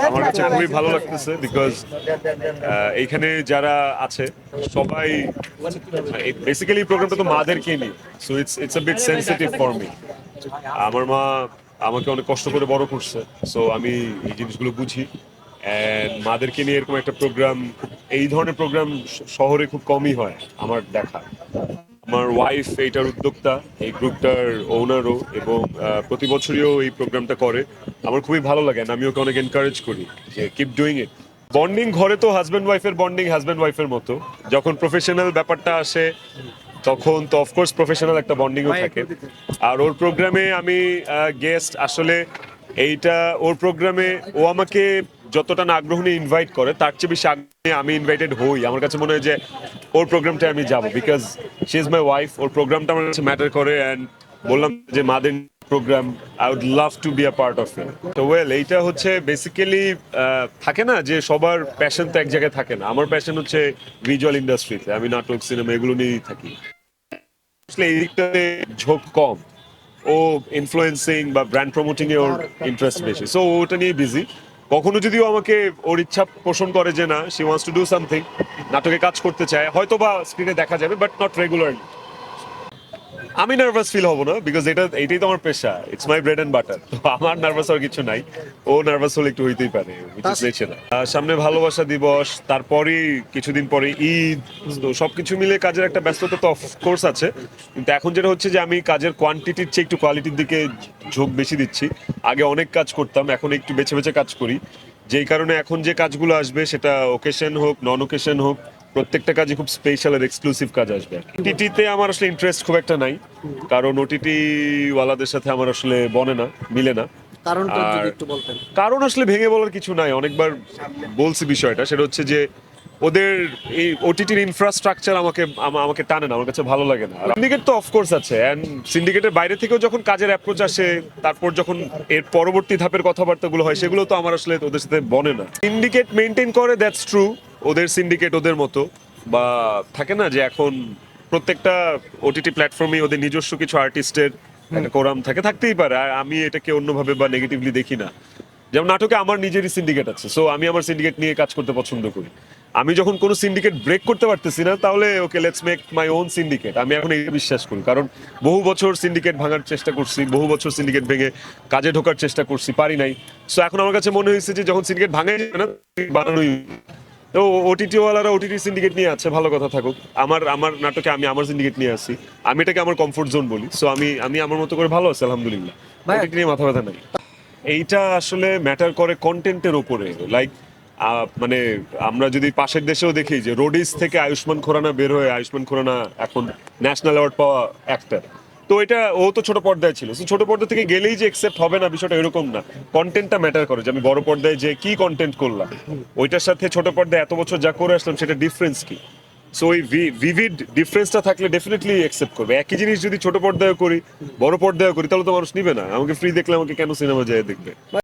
আমার কাছে খুবই ভালো লাগতেছে বিকজ এইখানে যারা আছে সবাই বেসিক্যালি প্রোগ্রামটা তো মাদেরকে নিয়ে, so it's a bit sensitive for me. আমার মা আমাকে অনেক কষ্ট করে বড় করছে, সো আমি এই জিনিসগুলো বুঝি। অ্যান্ড মাদেরকে নিয়ে এরকম একটা প্রোগ্রাম, এই ধরনের প্রোগ্রাম শহরে খুব কমই হয় আমার দেখা। আমার ওয়াইফ এইটার উদ্যোক্তা, এই গ্রুপটার ওনারও, এবং প্রতি বছরইও এই প্রোগ্রামটা করে। আমার খুবই ভালো লাগে, and আমি ওকে অনেক এনকারেজ করি যে কিপ ডুইং ইট। বন্ডিং ঘরে তো হাজব্যান্ড ওয়াইফের বন্ডিং হাজব্যান্ড ওয়াইফের মতো, যখন প্রফেশনাল ব্যাপারটা আসে তখন তো অফকোর্স প্রফেশনাল একটা বন্ডিংও থাকে। আর ওর প্রোগ্রামে আমি গেস্ট, আসলে এইটা ওর প্রোগ্রামে ও আমাকে যতটা না আগ্রহ নিয়ে ইনভাইট করে তার চেয়ে বেশি আগ্রহে আমি ইনভাইটেড হই। আমার কাছে মনে হয় যে ওর প্রোগ্রামটায় আমি যাব because she is my wife. ওর প্রোগ্রামটা আমার কাছে ম্যাটার করে, অ্যান্ড বললাম যে মাদের programme, I would love to be a part of it. তো ওয়েল, এইটা হচ্ছে বেসিক্যালি থাকে না যে সবার প্যাশন তো এক জায়গায় থাকে না। আমার প্যাশন হচ্ছে ভিজুয়াল ইন্ডাস্ট্রিতে, আমি নাটক সিনেমা এগুলো নিয়েই থাকি। আসলে এই দিকটাতে ঝোঁক কম, ও ইনফ্লুয়েন্সিং বা ব্র্যান্ড প্রমোটিং এ ওর ইন্টারেস্ট বেশি, সো ওটা নিয়ে বিজি। কখনো যদিও আমাকে ওর ইচ্ছা পোষণ করে যে না, she wants to do something, নাটকে কাজ করতে চায়, হয়তো বা স্ক্রিনে দেখা যাবে বাট নট রেগুলারলি, আমি নার্ভাস ফিল হব না বিকজ এটাই তো আমার পেশা, it's my bread and butter. তো আমার নার্ভাস হওয়ার কিছু নাই। ও নার্ভাস হলে একটু হইতেই পারে, সামনে ভালোবাসা দিবস, তারপরে কিছুদিন পরে ঈদ, তো সবকিছু মিলে কাজের একটা ব্যস্ততা তো অফকোর্স আছে। কিন্তু এখন যেটা হচ্ছে যে আমি কাজের কোয়ান্টিটির চেয়ে একটু কোয়ালিটির দিকে ঝোঁক বেশি দিচ্ছি। আগে অনেক কাজ করতাম, এখন একটু বেছে বেছে কাজ করি, যেই কারণে এখন যে কাজগুলো আসবে সেটা ওকেশন হোক নন ওকেশন হোক, প্রত্যেকটা কাজে খুব স্পেশাল আর এক্সক্লুসিভ কাজ আসবে। ওটিটিতে আমার আসলে ইন্টারেস্ট খুব একটা নাই, কারণ ওটিটি ওয়ালাদের সাথে আমার আসলে বনে না, মিলে না। কারণটা যদি আর একটু বলতেন। কারণ আসলে ভেঙে বলার কিছু নাই, অনেকবার বলছি বিষয়টা, সেটা হচ্ছে যে ওদের এই ওটিটির ইনফ্রাস্ট্রাকচার আমাকে টানে না, আমার কাছে ভালো লাগে না। সিন্ডিকেট তো অফকোর্স আছে, অ্যান্ড সিন্ডিকেটের বাইরে থেকেও যখন কাজের অ্যাপ্রোচ আসে, তারপর যখন এর পরবর্তী ধাপের কথাবার্তাগুলো হয়, সেগুলো তো আমার আসলে ওদের সাথে বনে না। সিন্ডিকেট মেনটেন করে, দ্যাটস ট্রু, ওদের সিন্ডিকেট ওদের মতো। বা থাকে না যে এখন প্রত্যেকটা ওটিটি প্ল্যাটফর্মে ওদের নিজস্ব কিছু আর্টিস্টের একটা কোরাম থাকতেই পারে, আর আমি এটাকে অন্যভাবে বা নেগেটিভলি দেখি না। যেমন নাটকে আমার নিজেরই সিন্ডিকেট আছে, সো আমি আমার সিন্ডিকেট নিয়ে কাজ করতে পছন্দ করি। আমি যখন কোনো সিন্ডিকেট ব্রেক করতে পারতেছি না, তাহলে okay, let's make my own syndicate, আমি এখন এই বিশ্বাস করি। কারণ বহু বছর সিন্ডিকেট ভাঙার চেষ্টা করছি, বহু বছর সিন্ডিকেট ভেঙে কাজে ঢোকার চেষ্টা করছি, পারি নাই। সো এখন আমার কাছে মনে হয়েছে যে যখন সিন্ডিকেট ভাঙাই যাবে না, বানানোই। তো ওটিটি ওয়ালারা ওটিটি সিন্ডিকেট নিয়ে আছে, ভালো কথা থাকুক। আমার আমার নাটকে আমি আমার সিন্ডিকেট নিয়ে আসি, আমি এটাকে আমার কমফোর্ট জোন বলি। সো আমি আমি আমার মতো করে ভালো আছি, আলহামদুলিল্লাহ। ওটিটি নিয়ে মাথা ব্যথা নাই। এইটা আসলে ম্যাটার করে কন্টেন্টের ওপরে। লাইক মানে আমরা যদি পাশের দেশেও দেখি যে রোডিস থেকে আয়ুষ্মান খুরানা বের হয়ে, আয়ুষ্মান খুরানা এখন ন্যাশনাল অ্যাওয়ার্ড পাওয়া অ্যাক্টর। তো এটা ও তো ছোট পর্দায় ছিল, তো ছোট পর্দা থেকে গেলেই যে একসেপ্ট হবে না, বিষয়টা এরকম না। কন্টেন্টটা ম্যাটার করে, যে আমি বড় পর্দায় যে কি কন্টেন্ট করলাম, ওইটার সাথে ছোট পর্দায় এত বছর যা করে আসলাম সেটা ডিফারেন্স কি। সো ওই ভিভিড ডিফারেন্সটা থাকলে ডেফিনেটলি অ্যাকসেপ্ট করবে। একই জিনিস যদি ছোট পর্দায় করি, বড় পর্দায় করি, তাহলে তো মানুষ নিবে না। আমাকে ফ্রি দেখলে আমাকে কেন সিনেমা যায় দেখবে।